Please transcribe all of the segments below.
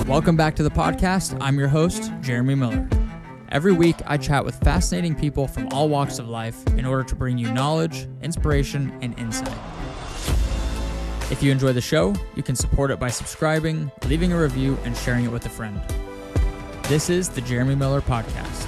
Welcome back to the podcast. I'm your host, Jeremy Miller. Every week, I chat with fascinating people from all walks of life in order to bring you knowledge, inspiration, and insight. If you enjoy the show, you can support it by subscribing, leaving a review, and sharing it with a friend. This is the Jeremy Miller Podcast.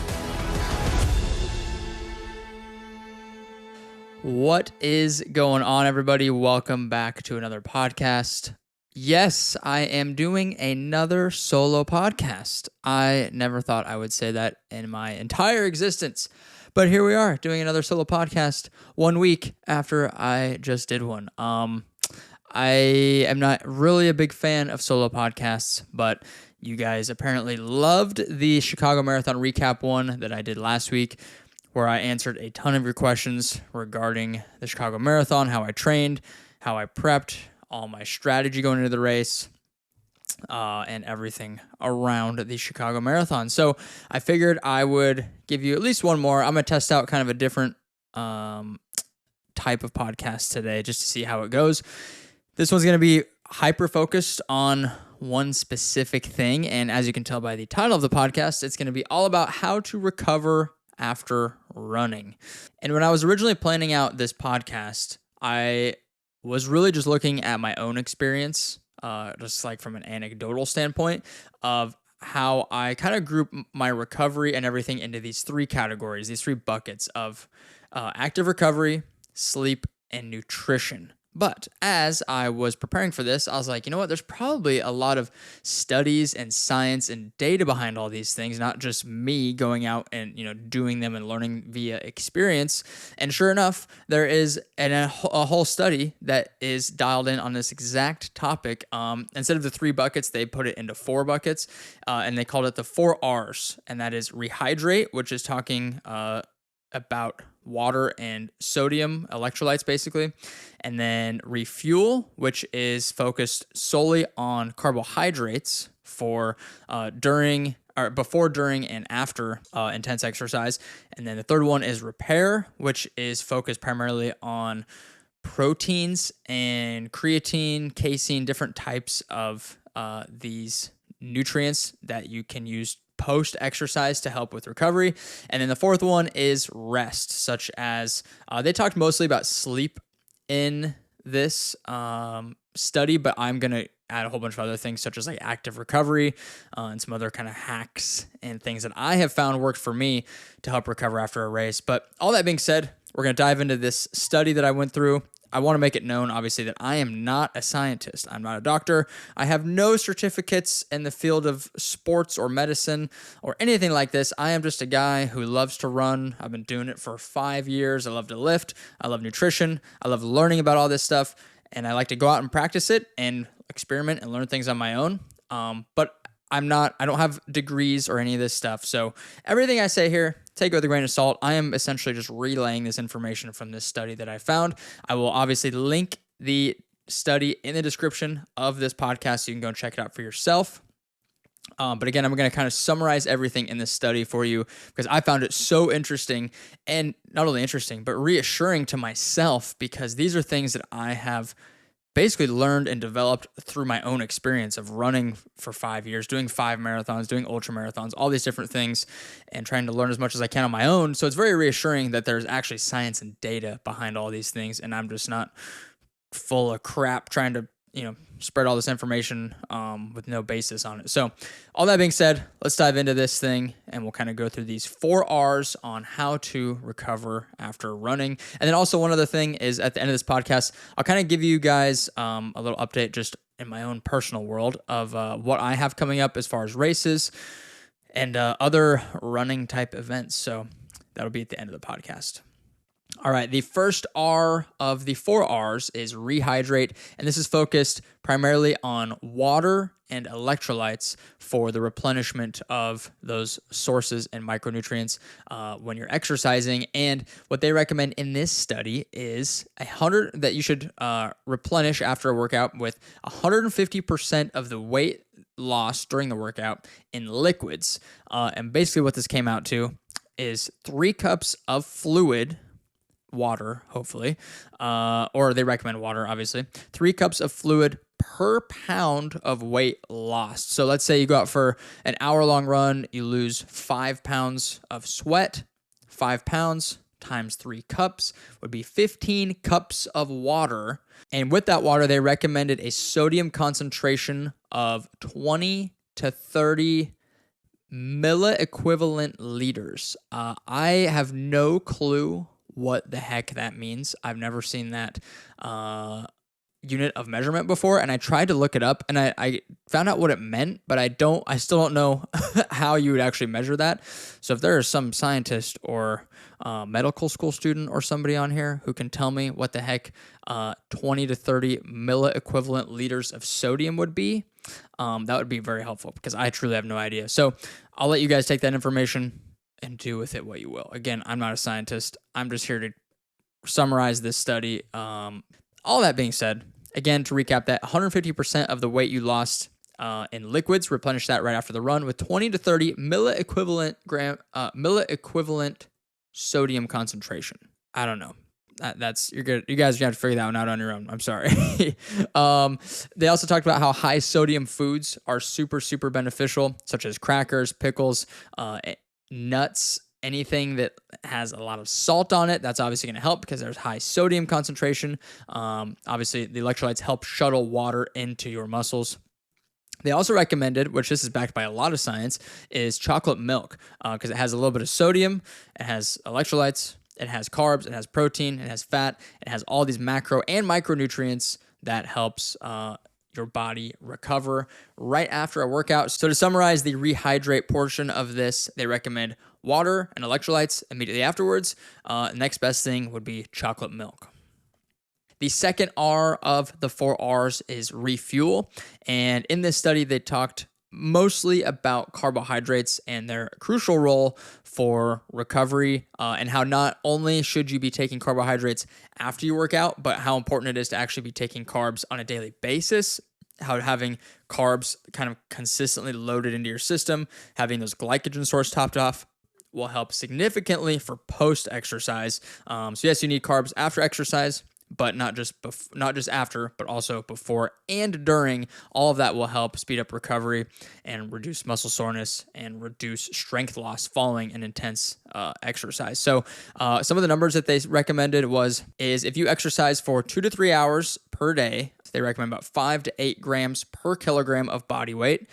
What is going on, everybody? Welcome back to another podcast. Yes, I am doing another solo podcast. I never thought I would say that in my entire existence, but here we are doing another solo podcast 1 week after I just did one. I am not really a big fan of solo podcasts, but you guys apparently loved the Chicago Marathon recap one that I did last week, where I answered a ton of your questions regarding the Chicago Marathon, how I trained, how I prepped, all my strategy going into the race, and everything around the Chicago Marathon. So I figured I would give you at least one more. I'm going to test out kind of a different type of podcast today just to see how it goes. This one's going to be hyper-focused on one specific thing, and as you can tell by the title of the podcast, it's going to be all about how to recover after running. And when I was originally planning out this podcast, I was really just looking at my own experience, just like from an anecdotal standpoint of how I kind of group my recovery and everything into these three categories, these three buckets of active recovery, sleep, and nutrition. But as I was preparing for this, I was like, you know what? There's probably a lot of studies and science and data behind all these things, not just me going out and, doing them and learning via experience. And sure enough, there is a whole study that is dialed in on this exact topic. Instead of the three buckets, they put it into four buckets, and they called it the 4 R's. And that is Rehydrate, which is talking about water and sodium electrolytes, basically. And then Refuel, which is focused solely on carbohydrates for before, during, and after intense exercise. And then the third one is Repair, which is focused primarily on proteins and creatine, casein, different types of these nutrients that you can use post-exercise to help with recovery. And then the fourth one is Rest, such as they talked mostly about sleep in this study, but I'm going to add a whole bunch of other things such as like active recovery and some other kind of hacks and things that I have found worked for me to help recover after a race. But all that being said, we're going to dive into this study that I went through. I want to make it known, obviously, that I am not a scientist. I'm not a doctor. I have no certificates in the field of sports or medicine or anything like this. I am just a guy who loves to run. I've been doing it for 5 years. I love to lift. I love nutrition. I love learning about all this stuff. And I like to go out and practice it and experiment and learn things on my own. But I don't have degrees or any of this stuff. So everything I say here, take it with a grain of salt. I am essentially just relaying this information from this study that I found. I will obviously link the study in the description of this podcast so you can go and check it out for yourself. But again, I'm going to kind of summarize everything in this study for you because I found it so interesting, and not only interesting, but reassuring to myself, because these are things that I have basically learned and developed through my own experience of running for 5 years, doing 5 marathons, doing ultra marathons, all these different things, and trying to learn as much as I can on my own. So it's very reassuring that there's actually science and data behind all these things, and I'm just not full of crap trying to, spread all this information with no basis on it. So all that being said, let's dive into this thing, and we'll kind of go through these 4 R's on how to recover after running. And then also one other thing is at the end of this podcast, I'll kind of give you guys a little update just in my own personal world of what I have coming up as far as races and other running type events. So that'll be at the end of the podcast. All right, the first R of the 4 R's is Rehydrate, and this is focused primarily on water and electrolytes for the replenishment of those sources and micronutrients when you're exercising. And what they recommend in this study is that you should replenish after a workout with 150% of the weight loss during the workout in liquids. And basically what this came out to is 3 cups of fluid water, hopefully, or they recommend water, obviously. 3 cups of fluid per pound of weight lost. So let's say you go out for an hour-long run, you lose 5 pounds of sweat. 5 pounds times 3 cups would be 15 cups of water. And with that water, they recommended a sodium concentration of 20 to 30 milliequivalent liters. I have no clue what the heck that means. I've never seen that unit of measurement before, and I tried to look it up, and I found out what it meant, but I still don't know how you would actually measure that. So if there is some scientist or medical school student or somebody on here who can tell me what the heck 20 to 30 milliequivalent liters of sodium would be, that would be very helpful, because I truly have no idea. So I'll let you guys take that information and do with it what you will. Again, I'm not a scientist. I'm just here to summarize this study. All that being said, again, to recap that, 150% of the weight you lost in liquids, replenish that right after the run with 20 to 30 milliequivalent sodium concentration. I don't know. That's you're good. You guys are gonna have to figure that one out on your own. I'm sorry. They also talked about how high sodium foods are super, super beneficial, such as crackers, pickles, nuts. Anything that has a lot of salt on it, that's obviously going to help because there's high sodium concentration. Obviously, the electrolytes help shuttle water into your muscles. They also recommended, which this is backed by a lot of science, is chocolate milk, because it has a little bit of sodium, it has electrolytes, it has carbs, it has protein, it has fat, it has all these macro and micronutrients that helps your body recover right after a workout. So to summarize the Rehydrate portion of this, they recommend water and electrolytes immediately afterwards. Next best thing would be chocolate milk. The second R of the 4 R's is Refuel. And in this study, they talked mostly about carbohydrates and their crucial role for recovery, and how not only should you be taking carbohydrates after you work out, but how important it is to actually be taking carbs on a daily basis. How having carbs kind of consistently loaded into your system, having those glycogen stores topped off, will help significantly for post-exercise. So yes, you need carbs after exercise, but not just after, but also before and during. All of that will help speed up recovery and reduce muscle soreness and reduce strength loss following an intense exercise. So some of the numbers that they recommended is if you exercise for 2 to 3 hours per day, they recommend about 5 to 8 grams per kilogram of body weight.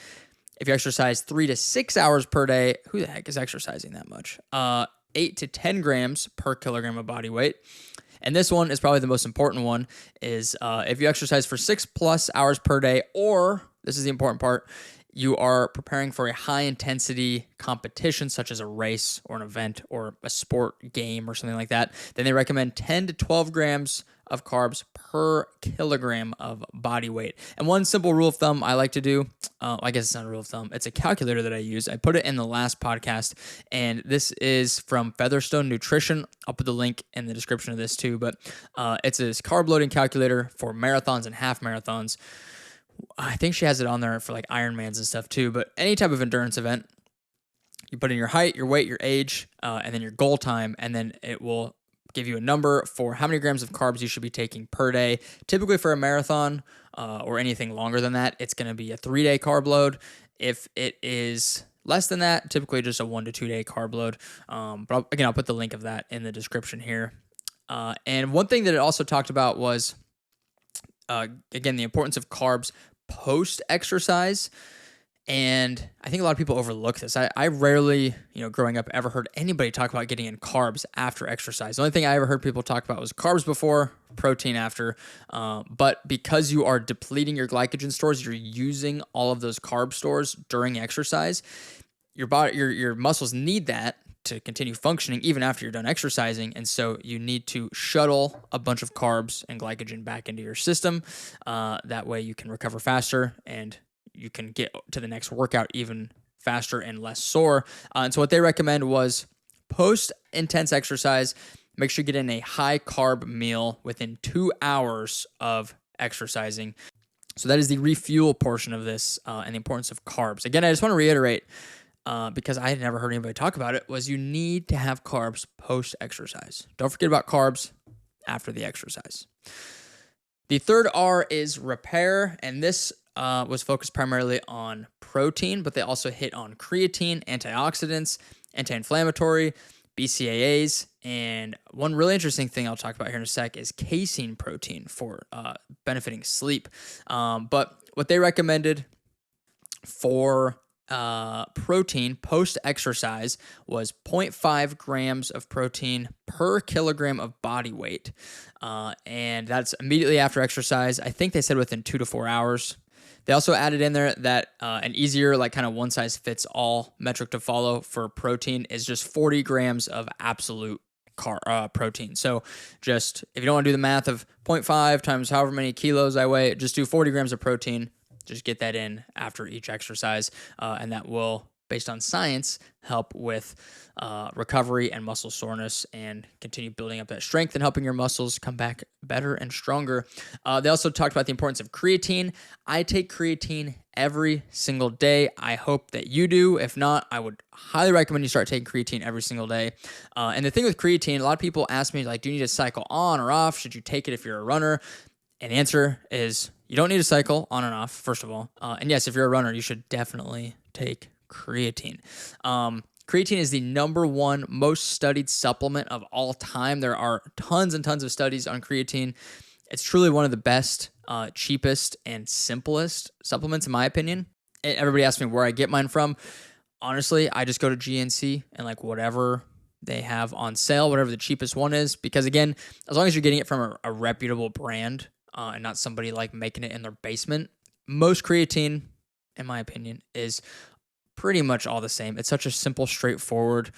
If you exercise 3 to 6 hours per day, who the heck is exercising that much? 8 to 10 grams per kilogram of body weight. And this one is probably the most important one, is if you exercise for 6+ hours per day, or, this is the important part, you are preparing for a high-intensity competition, such as a race or an event or a sport game or something like that, then they recommend 10 to 12 grams of carbs per kilogram of body weight. And one simple rule of thumb I like to do, I guess it's not a rule of thumb, it's a calculator that I use. I put it in the last podcast, and this is from Featherstone Nutrition. I'll put the link in the description of this too, but it's a carb loading calculator for marathons and half marathons. I think she has it on there for like Ironmans and stuff too, but any type of endurance event, you put in your height, your weight, your age, and then your goal time, and then it will give you a number for how many grams of carbs you should be taking per day. Typically for a marathon or anything longer than that, it's going to be a 3-day carb load. If it is less than that, typically just a 1 to 2 day carb load. But I'll put the link of that in the description here. And one thing that it also talked about was, again, the importance of carbs post-exercise. And I think a lot of people overlook this. I rarely, growing up, ever heard anybody talk about getting in carbs after exercise. The only thing I ever heard people talk about was carbs before, protein after. But because you are depleting your glycogen stores, you're using all of those carb stores during exercise. Your body, your muscles need that to continue functioning even after you're done exercising. And so you need to shuttle a bunch of carbs and glycogen back into your system. That way you can recover faster and you can get to the next workout even faster and less sore. And so what they recommend was post-intense exercise, make sure you get in a high-carb meal within 2 hours of exercising. So that is the refuel portion of this and the importance of carbs. Again, I just want to reiterate, because I had never heard anybody talk about it, was you need to have carbs post-exercise. Don't forget about carbs after the exercise. The third R is repair, and this was focused primarily on protein, but they also hit on creatine, antioxidants, anti-inflammatory, BCAAs, and one really interesting thing I'll talk about here in a sec is casein protein for benefiting sleep. But what they recommended for protein post-exercise was 0.5 grams of protein per kilogram of body weight. And that's immediately after exercise. I think they said within 2 to 4 hours. They also added in there that an easier, like kind of one-size-fits-all metric to follow for protein is just 40 grams of absolute protein. So just, if you don't want to do the math of 0.5 times however many kilos I weigh, just do 40 grams of protein. Just get that in after each exercise, and that will, based on science, help with recovery and muscle soreness and continue building up that strength and helping your muscles come back better and stronger. They also talked about the importance of creatine. I take creatine every single day. I hope that you do. If not, I would highly recommend you start taking creatine every single day. And the thing with creatine, a lot of people ask me, like, do you need to cycle on or off? Should you take it if you're a runner? And the answer is you don't need to cycle on and off, first of all. And yes, if you're a runner, you should definitely take creatine. Creatine is the #1 most studied supplement of all time. There are tons and tons of studies on creatine. It's truly one of the best, cheapest, and simplest supplements, in my opinion. Everybody asks me where I get mine from. Honestly, I just go to GNC and like whatever they have on sale, whatever the cheapest one is. Because again, as long as you're getting it from a reputable brand, and not somebody like making it in their basement. Most creatine, in my opinion, is pretty much all the same. It's such a simple, straightforward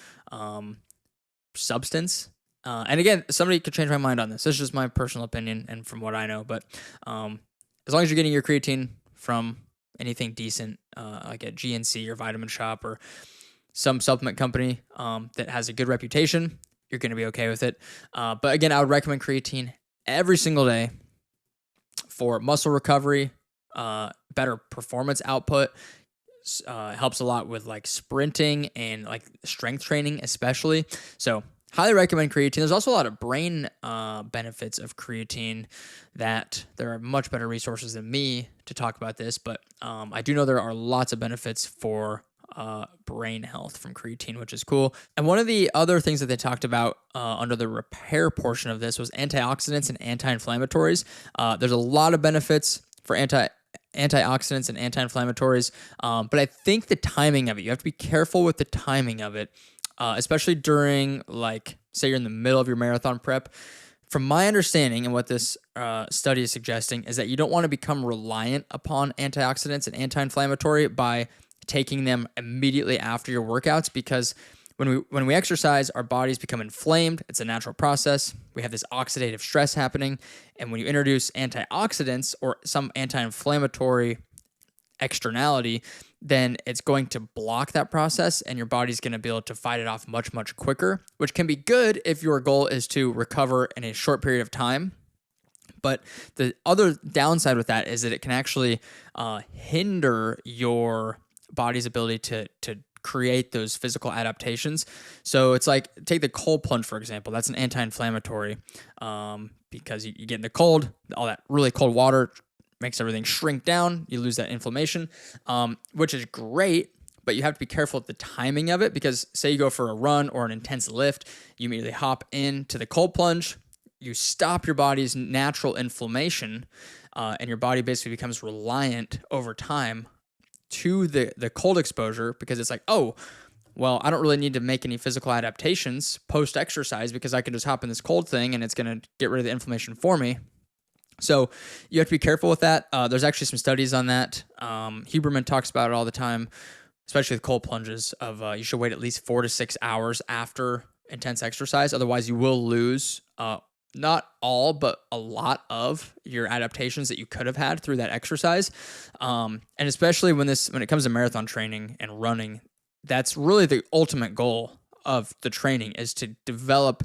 substance. And again, somebody could change my mind on this. This is just my personal opinion and from what I know. But as long as you're getting your creatine from anything decent, like at GNC or Vitamin Shop or some supplement company that has a good reputation, you're going to be okay with it. But again, I would recommend creatine every single day for muscle recovery, better performance output. Helps a lot with like sprinting and like strength training especially. So highly recommend creatine. There's also a lot of brain benefits of creatine that there are much better resources than me to talk about this, but I do know there are lots of benefits for brain health from creatine, which is cool. And one of the other things that they talked about under the repair portion of this was antioxidants and anti-inflammatories. There's a lot of benefits for antioxidants and anti-inflammatories, but I think the timing of it, you have to be careful with the timing of it, especially during, like, say you're in the middle of your marathon prep. From my understanding and what this study is suggesting is that you don't want to become reliant upon antioxidants and anti-inflammatory by taking them immediately after your workouts, because when we exercise, our bodies become inflamed. It's a natural process. We have this oxidative stress happening. And when you introduce antioxidants or some anti-inflammatory externality, then it's going to block that process and your body's going to be able to fight it off much, much quicker, which can be good if your goal is to recover in a short period of time. But the other downside with that is that it can actually hinder your body's ability to create those physical adaptations. So it's like, take the cold plunge, for example. That's an anti-inflammatory because you get in the cold, all that really cold water makes everything shrink down. You lose that inflammation, which is great, but you have to be careful with the timing of it, because say you go for a run or an intense lift, you immediately hop into the cold plunge, you stop your body's natural inflammation, and your body basically becomes reliant over time to the cold exposure, because it's like, oh, well, I don't really need to make any physical adaptations post-exercise because I can just hop in this cold thing and it's going to get rid of the inflammation for me. So you have to be careful with that. There's actually some studies on that. Huberman talks about it all the time, especially with cold plunges, of you should wait at least 4 to 6 hours after intense exercise. Otherwise, you will lose not all, but a lot of your adaptations that you could have had through that exercise. And especially when it comes to marathon training and running, that's really the ultimate goal of the training, is to develop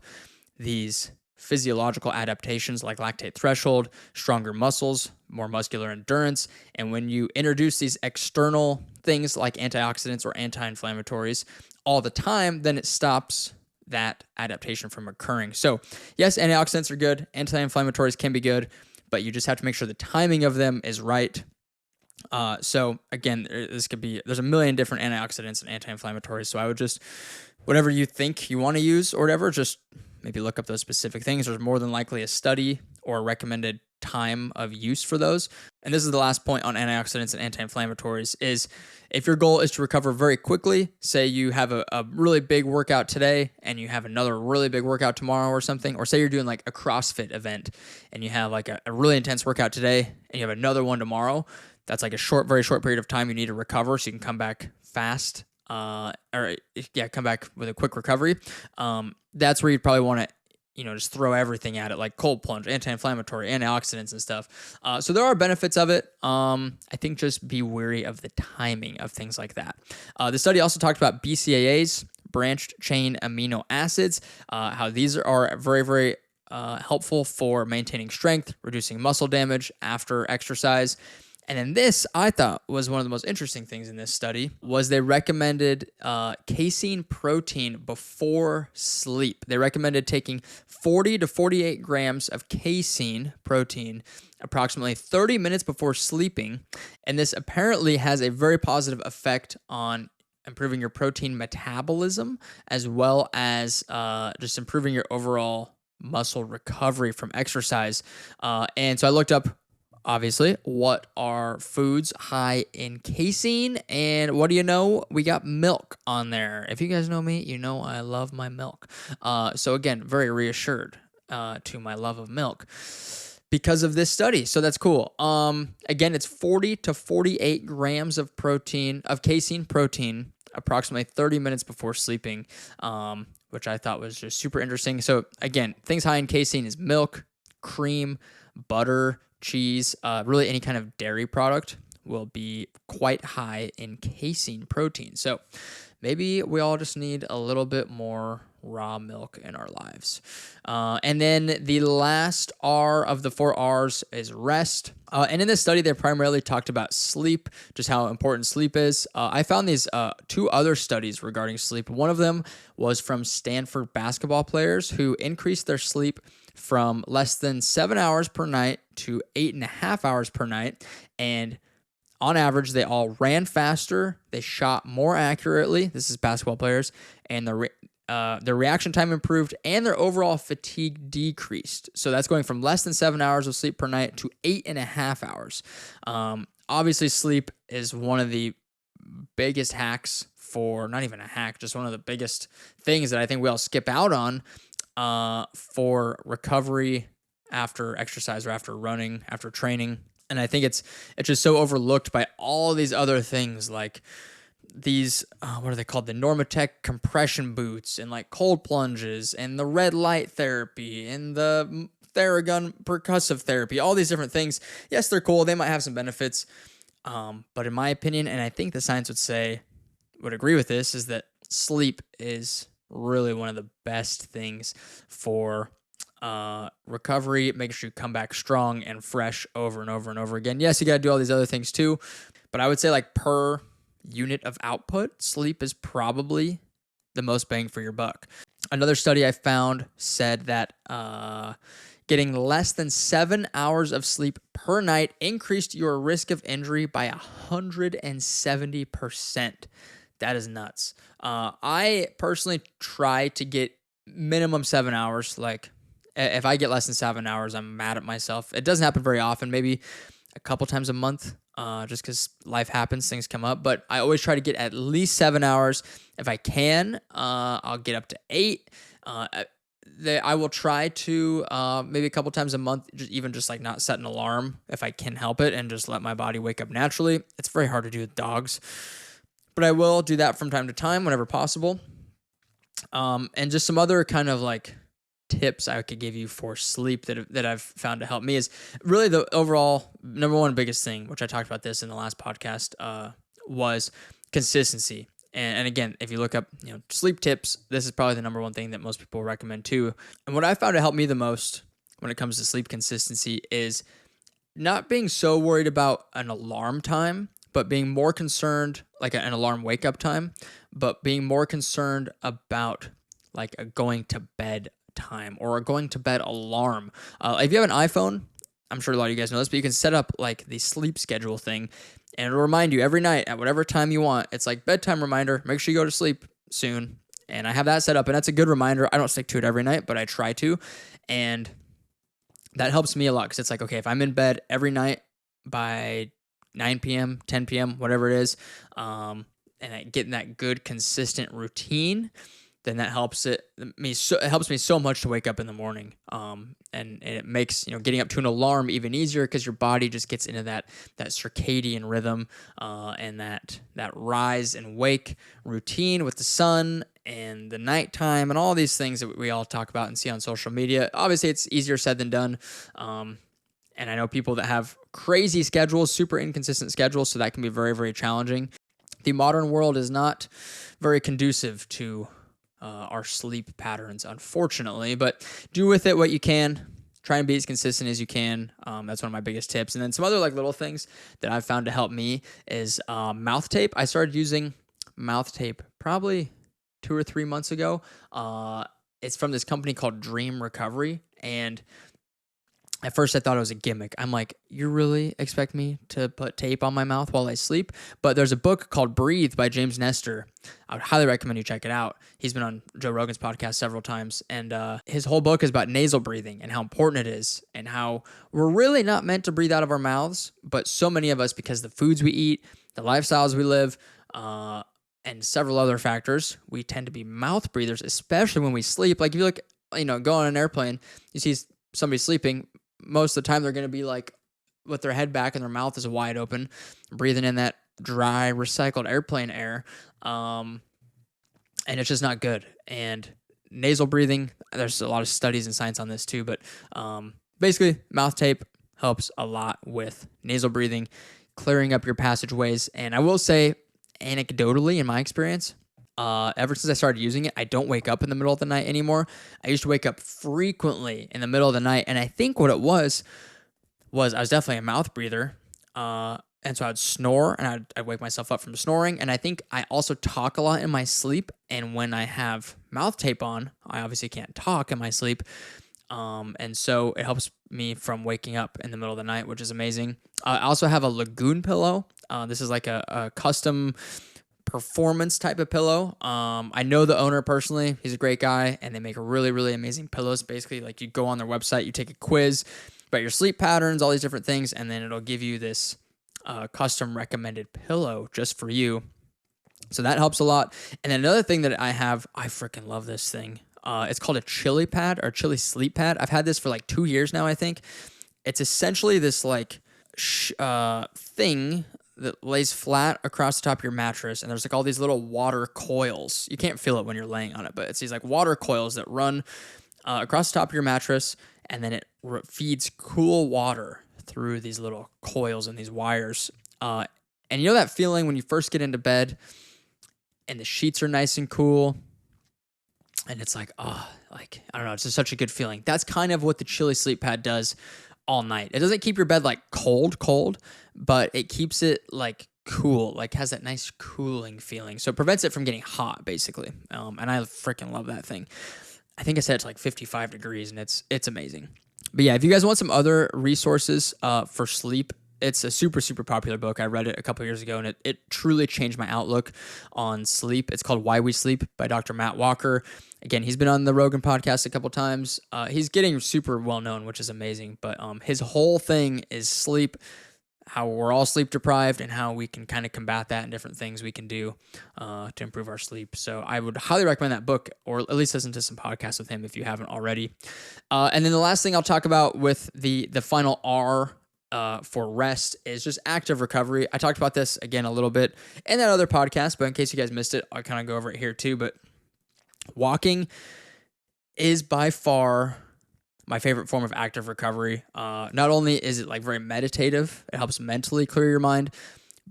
these physiological adaptations like lactate threshold, stronger muscles, more muscular endurance. And when you introduce these external things like antioxidants or anti-inflammatories all the time, then it stops that adaptation from occurring. So yes, antioxidants are good. Anti-inflammatories can be good, but you just have to make sure the timing of them is right. So again, there's a million different antioxidants and anti-inflammatories. So I would just, whatever you think you want to use or whatever, just maybe look up those specific things. There's more than likely a study or a recommended time of use for those. And this is the last point on antioxidants and anti-inflammatories is if your goal is to recover very quickly, say you have a really big workout today and you have another really big workout tomorrow or something, or say you're doing like a CrossFit event and you have like a really intense workout today and you have another one tomorrow, that's like a very short period of time you need to recover so you can come back fast, come back with a quick recovery. That's where you'd probably want to, just throw everything at it, like cold plunge, anti-inflammatory, antioxidants and stuff. So there are benefits of it. I think just be wary of the timing of things like that. The study also talked about BCAAs, branched chain amino acids, how these are very, very helpful for maintaining strength, reducing muscle damage after exercise. And then this, I thought, was one of the most interesting things in this study, was they recommended casein protein before sleep. They recommended taking 40 to 48 grams of casein protein approximately 30 minutes before sleeping. And this apparently has a very positive effect on improving your protein metabolism, as well as just improving your overall muscle recovery from exercise. And so I looked up, obviously, what are foods high in casein? And what do you know? We got milk on there. If you guys know me, you know I love my milk. So again, very reassured to my love of milk because of this study. So that's cool. Again, it's 40 to 48 grams of casein protein, approximately 30 minutes before sleeping, which I thought was just super interesting. So again, things high in casein is milk, cream, butter, cheese, really any kind of dairy product will be quite high in casein protein. So maybe we all just need a little bit more raw milk in our lives. And then the last R of the 4 R's is rest. And in this study, they primarily talked about sleep, just how important sleep is. I found these 2 other studies regarding sleep. One of them was from Stanford basketball players who increased their sleep from less than 7 hours per night to 8.5 hours per night. And on average, they all ran faster, they shot more accurately. This is basketball players. And their reaction time improved and their overall fatigue decreased. So that's going from less than 7 hours of sleep per night to 8.5 hours. Obviously, sleep is one of the biggest hacks not even a hack, just one of the biggest things that I think we all skip out on for recovery after exercise or after running, after training. And I think it's just so overlooked by all these other things like these, what are they called? The Normatec compression boots and like cold plunges and the red light therapy and the Theragun percussive therapy, all these different things. Yes, they're cool. They might have some benefits. But in my opinion, and I think the science would agree with this, is that sleep is really one of the best things for recovery, making sure you come back strong and fresh over and over and over again. Yes, you got to do all these other things too, but I would say like per unit of output, sleep is probably the most bang for your buck. Another study I found said that getting less than 7 hours of sleep per night increased your risk of injury by 170%. That is nuts. I personally try to get minimum 7 hours. Like if I get less than 7 hours, I'm mad at myself. It doesn't happen very often, maybe a couple times a month, just because life happens, things come up. But I always try to get at least 7 hours. If I can, I'll get up to 8. I will try to maybe a couple times a month, just like not set an alarm if I can help it and just let my body wake up naturally. It's very hard to do with dogs, but I will do that from time to time whenever possible. And just some other kind of like tips I could give you for sleep that I've found to help me is really the overall number one biggest thing, which I talked about this in the last podcast, was consistency. And again, if you look up, sleep tips, this is probably the number one thing that most people recommend too. And what I found to help me the most when it comes to sleep consistency is not being so worried about an alarm time, but being more concerned, like an alarm wake up time, but being more concerned about like a going to bed time or a going to bed alarm. If you have an iPhone, I'm sure a lot of you guys know this, but you can set up like the sleep schedule thing and it'll remind you every night at whatever time you want. It's like bedtime reminder, make sure you go to sleep soon. And I have that set up and that's a good reminder. I don't stick to it every night, but I try to. And that helps me a lot because it's like, okay, if I'm in bed every night by 9 p.m., 10 p.m., whatever it is, and I get in that good, consistent routine, then that helps me so much to wake up in the morning. And it makes, getting up to an alarm even easier because your body just gets into that circadian rhythm, and that rise and wake routine with the sun and the nighttime and all these things that we all talk about and see on social media. Obviously, it's easier said than done. And I know people that have crazy schedules, super inconsistent schedules, so that can be very, very challenging. The modern world is not very conducive to our sleep patterns, unfortunately, but do with it what you can. Try and be as consistent as you can. That's one of my biggest tips. And then some other like little things that I've found to help me is mouth tape. I started using mouth tape probably 2 or 3 months ago. It's from this company called Dream Recovery, and at first I thought it was a gimmick. I'm like, you really expect me to put tape on my mouth while I sleep? But there's a book called Breathe by James Nestor. I would highly recommend you check it out. He's been on Joe Rogan's podcast several times, and his whole book is about nasal breathing and how important it is and how we're really not meant to breathe out of our mouths, but so many of us, because the foods we eat, the lifestyles we live, and several other factors, we tend to be mouth breathers, especially when we sleep. Like if you look, go on an airplane, you see somebody sleeping, most of the time they're going to be like with their head back and their mouth is wide open, breathing in that dry, recycled airplane air. And it's just not good. And nasal breathing, there's a lot of studies and science on this too, but basically mouth tape helps a lot with nasal breathing, clearing up your passageways. And I will say, anecdotally, in my experience, ever since I started using it, I don't wake up in the middle of the night anymore. I used to wake up frequently in the middle of the night, and I think what it was I was definitely a mouth breather, and so I'd snore, and I'd wake myself up from snoring, and I think I also talk a lot in my sleep, and when I have mouth tape on, I obviously can't talk in my sleep, and so it helps me from waking up in the middle of the night, which is amazing. I also have a Lagoon pillow. This is like a custom performance type of pillow. I know the owner personally. He's a great guy, and they make really, really amazing pillows. Basically, like you go on their website, you take a quiz about your sleep patterns, all these different things, and then it'll give you this custom recommended pillow just for you. So that helps a lot. And then another thing that I freaking love this thing. It's called a Chili Pad or Chili Sleep Pad. I've had this for like 2 years now, I think. It's essentially this like thing that lays flat across the top of your mattress, and there's like all these little water coils. You can't feel it when you're laying on it, but it's these like water coils that run across the top of your mattress, and then it feeds cool water through these little coils and these wires. And you know that feeling when you first get into bed and the sheets are nice and cool, and it's like, I don't know, it's just such a good feeling. That's kind of what the Chili Sleep Pad does all night. It doesn't keep your bed like cold, but it keeps it like cool, like has that nice cooling feeling. So it prevents it from getting hot, basically. And I freaking love that thing. I think I said it's like 55 degrees, and it's amazing. But yeah, if you guys want some other resources for sleep, it's a super, super popular book. I read it a couple years ago, and it truly changed my outlook on sleep. It's called Why We Sleep by Dr. Matt Walker. Again, he's been on the Rogan podcast a couple times. He's getting super well known, which is amazing. But his whole thing is sleep, how we're all sleep deprived, and how we can kind of combat that and different things we can do to improve our sleep. So I would highly recommend that book, or at least listen to some podcasts with him if you haven't already. And then the last thing I'll talk about with the final R for rest is just active recovery. I talked about this again a little bit in that other podcast, but in case you guys missed it, I'll kind of go over it here too. But walking is by far my favorite form of active recovery. Not only is it like very meditative, it helps mentally clear your mind,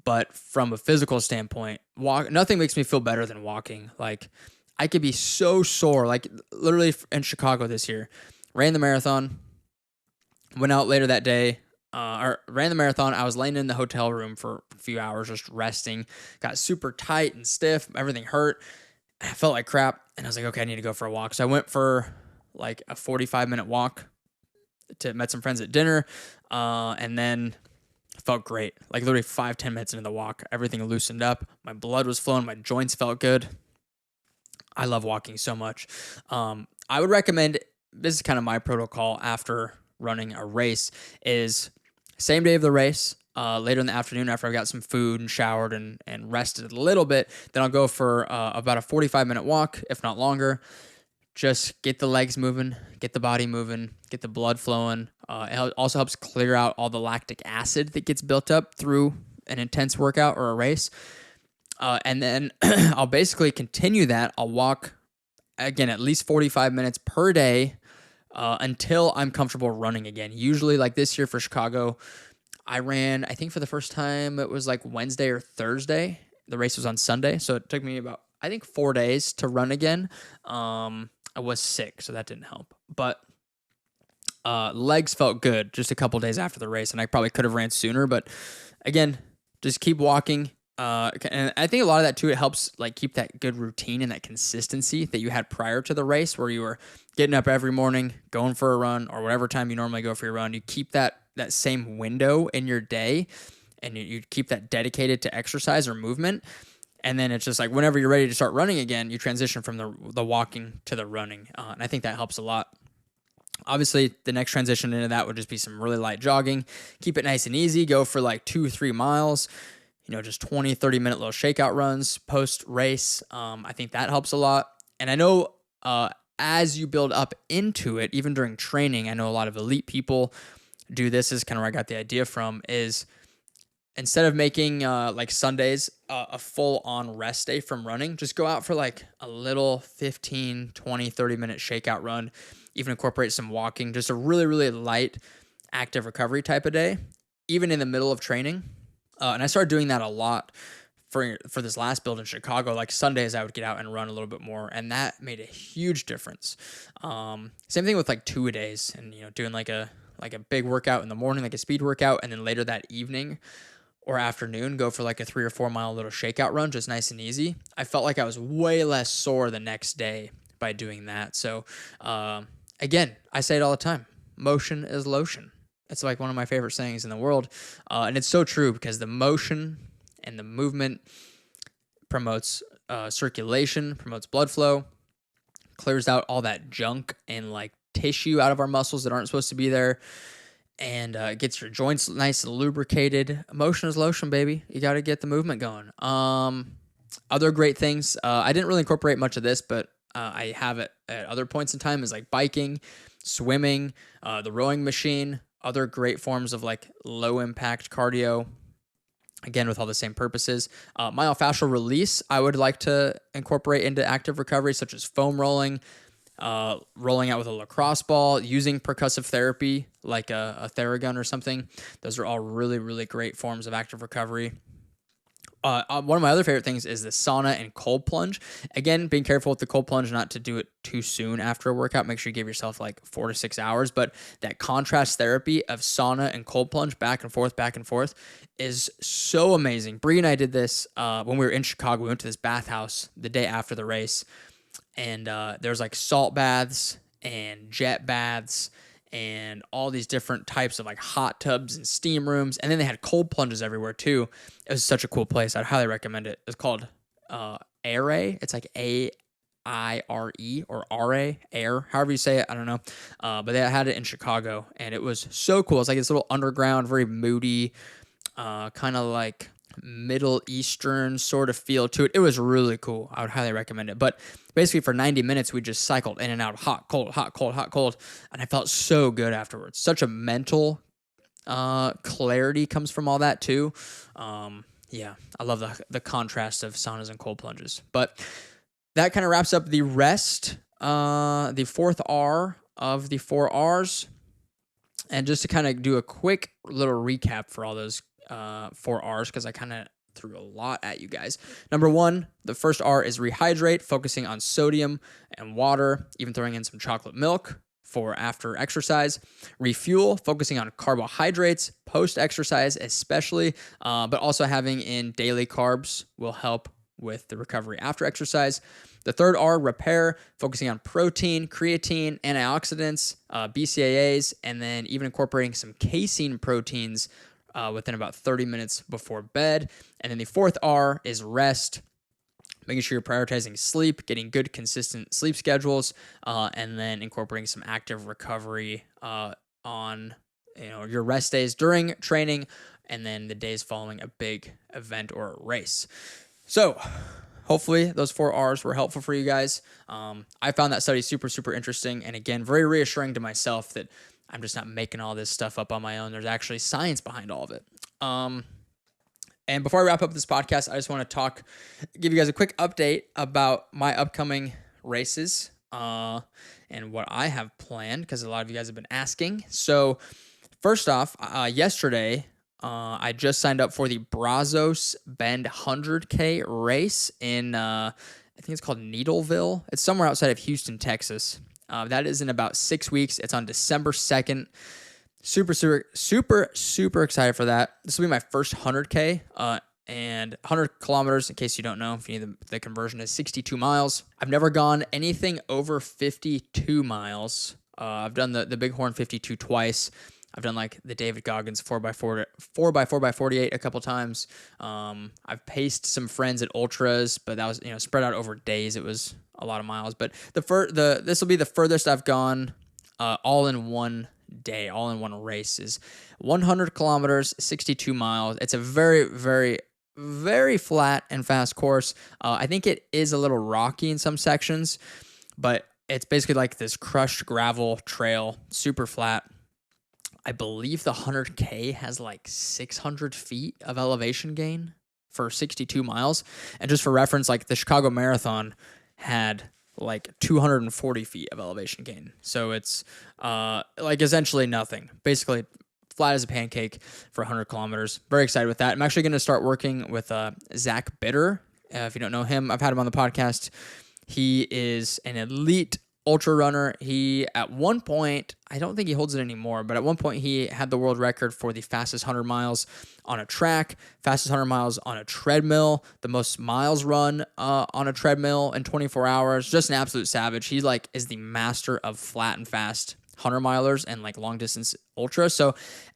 but from a physical standpoint, nothing makes me feel better than walking. Like I could be so sore, like literally in Chicago this year, ran the marathon, went out later that day, or ran the marathon. I was laying in the hotel room for a few hours, just resting. Got super tight and stiff. Everything hurt. I felt like crap. And I was like, okay, I need to go for a walk. So I went for like a 45-minute walk met some friends at dinner. And then felt great. Like literally 5-10 minutes into the walk, everything loosened up. My blood was flowing. My joints felt good. I love walking so much. I would recommend, this is kind of my protocol after running a race, is same day of the race, later in the afternoon after I've got some food and showered and rested a little bit, then I'll go for about a 45-minute walk, if not longer. Just get the legs moving, get the body moving, get the blood flowing. It also helps clear out all the lactic acid that gets built up through an intense workout or a race. And then I'll basically continue that. I'll walk, again, at least 45 minutes per day until I'm comfortable running again. Usually, like this year for Chicago, I ran, I think for the first time, it was like Wednesday or Thursday. The race was on Sunday, so it took me about, I think, 4 days to run again. I was sick, so that didn't help. But legs felt good just a couple days after the race, and I probably could have ran sooner. But again, just keep walking. And I think a lot of that too, it helps like keep that good routine and that consistency that you had prior to the race, where you were getting up every morning, going for a run, or whatever time you normally go for your run. You keep that same window in your day, and you keep that dedicated to exercise or movement. And then it's just like whenever you're ready to start running again, you transition from the walking to the running. And I think that helps a lot. Obviously, the next transition into that would just be some really light jogging. Keep it nice and easy. Go for like 2-3 miles, just 20, 30-minute little shakeout runs post-race. I think that helps a lot. And I know as you build up into it, even during training, I know a lot of elite people do this. Is kind of where I got the idea from, is instead of making like Sundays a full-on rest day from running, just go out for like a little 15, 20, 30-minute shakeout run, even incorporate some walking, just a really, really light active recovery type of day, even in the middle of training. And I started doing that a lot for this last build in Chicago. Like Sundays, I would get out and run a little bit more, and that made a huge difference. Same thing with like 2-a-days, and doing like a big workout in the morning, like a speed workout, and then later that evening or afternoon, go for like a 3 or 4 mile little shakeout run, just nice and easy. I felt like I was way less sore the next day by doing that. So again, I say it all the time: motion is lotion. It's like one of my favorite sayings in the world. And it's so true, because the motion and the movement promotes circulation, promotes blood flow, clears out all that junk and like tissue out of our muscles that aren't supposed to be there, and gets your joints nice and lubricated. Motion is lotion, baby. You got to get the movement going. Other great things. I didn't really incorporate much of this, but I have it at other points in time, is like biking, swimming, the rowing machine, other great forms of like low impact cardio, again, with all the same purposes. Myofascial release, I would like to incorporate into active recovery, such as foam rolling, rolling out with a lacrosse ball, using percussive therapy like a Theragun or something. Those are all really, really great forms of active recovery. One of my other favorite things is the sauna and cold plunge. Again, being careful with the cold plunge, not to do it too soon after a workout. Make sure you give yourself like 4 to 6 hours. But that contrast therapy of sauna and cold plunge back and forth is so amazing. Bree and I did this when we were in Chicago. We went to this bathhouse the day after the race, and there's like salt baths and jet baths and all these different types of like hot tubs and steam rooms. And then they had cold plunges everywhere too. It was such a cool place. I'd highly recommend it. It's called Aire. It's like AIRE or RA, Air, however you say it. I don't know. But they had it in Chicago, and it was so cool. It's like this little underground, very moody, kind of like Middle Eastern sort of feel to it. It was really cool. I would highly recommend it. But basically for 90 minutes, we just cycled in and out of hot, cold, hot, cold, hot, cold. And I felt so good afterwards. Such a mental clarity comes from all that too. Yeah, I love the contrast of saunas and cold plunges. But that kind of wraps up the rest, the fourth R of the 4 R's. And just to kind of do a quick little recap for all those 4 R's, because I kind of threw a lot at you guys. Number 1, the first R is rehydrate, focusing on sodium and water, even throwing in some chocolate milk for after exercise. Refuel, focusing on carbohydrates post-exercise especially, but also having in daily carbs will help with the recovery after exercise. The third R, repair, focusing on protein, creatine, antioxidants, BCAAs, and then even incorporating some casein proteins within about 30 minutes before bed. And then the fourth R is rest, making sure you're prioritizing sleep, getting good, consistent sleep schedules, and then incorporating some active recovery on your rest days during training, and then the days following a big event or a race. So hopefully those 4 R's were helpful for you guys. I found that study super, super interesting, and again, very reassuring to myself that I'm just not making all this stuff up on my own. There's actually science behind all of it. And before I wrap up this podcast, I just want to give you guys a quick update about my upcoming races and what I have planned, because a lot of you guys have been asking. So first off, yesterday, I just signed up for the Brazos Bend 100K race in, I think it's called Needleville. It's somewhere outside of Houston, Texas. That is in about 6 weeks. It's on December 2nd. Super, super, super, super excited for that. This will be my first 100K, and 100 kilometers, in case you don't know, if you need the conversion, is 62 miles. I've never gone anything over 52 miles. I've done the Bighorn 52 twice. I've done like the David Goggins 4x48 a couple times. I've paced some friends at ultras, but that was spread out over days. It was a lot of miles. But this will be the furthest I've gone all in one day, all in one race, is 100 kilometers, 62 miles. It's a very, very, very flat and fast course. I think it is a little rocky in some sections, but it's basically like this crushed gravel trail, super flat. I believe the 100K has like 600 feet of elevation gain for 62 miles. And just for reference, like the Chicago Marathon had like 240 feet of elevation gain. So it's like essentially nothing. Basically flat as a pancake for 100 kilometers. Very excited with that. I'm actually going to start working with Zach Bitter. If you don't know him, I've had him on the podcast. He is an elite ultra runner. He, at one point, I don't think he holds it anymore, but at one point he had the world record for the fastest 100 miles on a track, fastest 100 miles on a treadmill, the most miles run on a treadmill in 24 hours. Just an absolute savage. He is the master of flat and fast 100 milers and like long distance ultra. So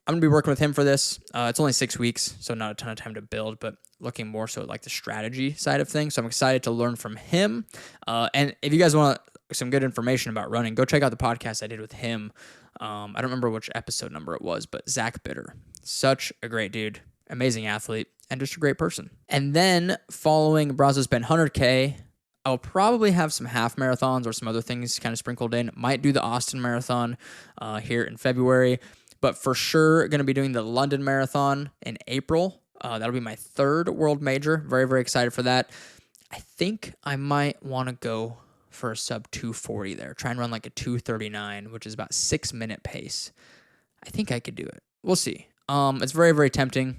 I'm gonna be working with him for this. It's only 6 weeks, so not a ton of time to build, but looking more so at like the strategy side of things. So I'm excited to learn from him. And if you guys want some good information about running, go check out the podcast I did with him. I don't remember which episode number it was, but Zach Bitter, such a great dude, amazing athlete, and just a great person. And then following Brazos Bend 100K, I'll probably have some half marathons or some other things kind of sprinkled in. Might do the Austin Marathon here in February, but for sure going to be doing the London Marathon in April. That'll be my third world major. Very, very excited for that. I think I might want to go for a sub 240 there. Try and run like a 239, which is about 6-minute pace. I think I could do it. We'll see. It's very, very tempting.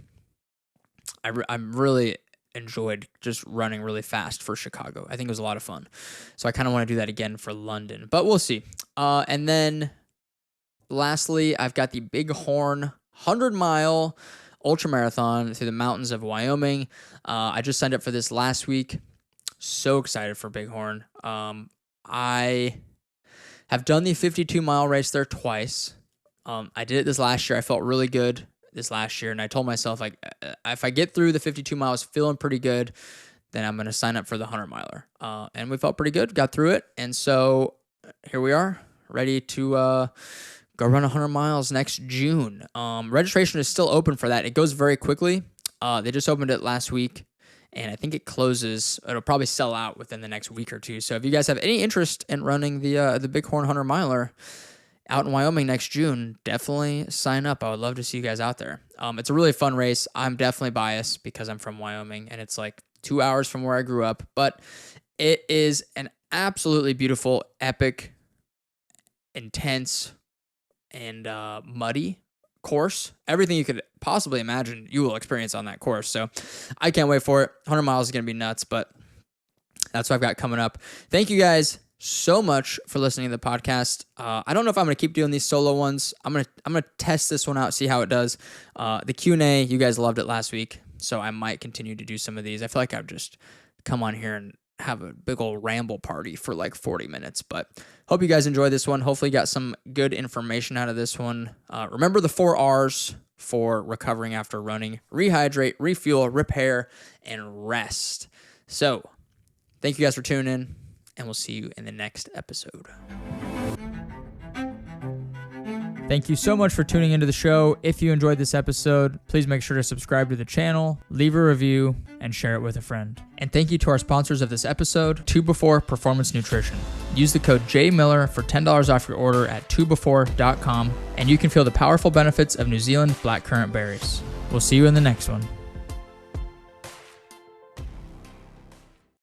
I'm really enjoyed just running really fast for Chicago. I think it was a lot of fun. So I kind of want to do that again for London, but we'll see. And then lastly, I've got the Bighorn 100-mile ultra marathon through the mountains of Wyoming. I just signed up for this last week. So excited for Bighorn. I have done the 52-mile race there twice. I did it this last year. I felt really good this last year, and I told myself, like, if I get through the 52 miles feeling pretty good, then I'm going to sign up for the 100-miler. And we felt pretty good, got through it, and so here we are, ready to go run 100 miles next June. Registration is still open for that. It goes very quickly. They just opened it last week, and I think it closes. It'll probably sell out within the next week or two. So if you guys have any interest in running the Bighorn 100-miler out in Wyoming next June, definitely sign up. I would love to see you guys out there. It's a really fun race. I'm definitely biased because I'm from Wyoming, and it's like 2 hours from where I grew up, but it is an absolutely beautiful, epic, intense, and muddy course. Everything you could possibly imagine you will experience on that course. So I can't wait for it. 100 miles is going to be nuts, but that's what I've got coming up. Thank you guys so much for listening to the podcast. I don't know if I'm going to keep doing these solo ones. I'm gonna test this one out, see how it does. The Q&A, you guys loved it last week, so I might continue to do some of these. I feel like I've just come on here and have a big old ramble party for like 40 minutes, but hope you guys enjoy this one. Hopefully you got some good information out of this one. Remember the 4 R's for recovering after running: rehydrate, refuel, repair, and rest. So thank you guys for tuning in, and we'll see you in the next episode. Thank you so much for tuning into the show. If you enjoyed this episode, please make sure to subscribe to the channel, leave a review, and share it with a friend. And thank you to our sponsors of this episode, 2Before Performance Nutrition. Use the code JMiller for $10 off your order at 2before.com, and you can feel the powerful benefits of New Zealand blackcurrant berries. We'll see you in the next one.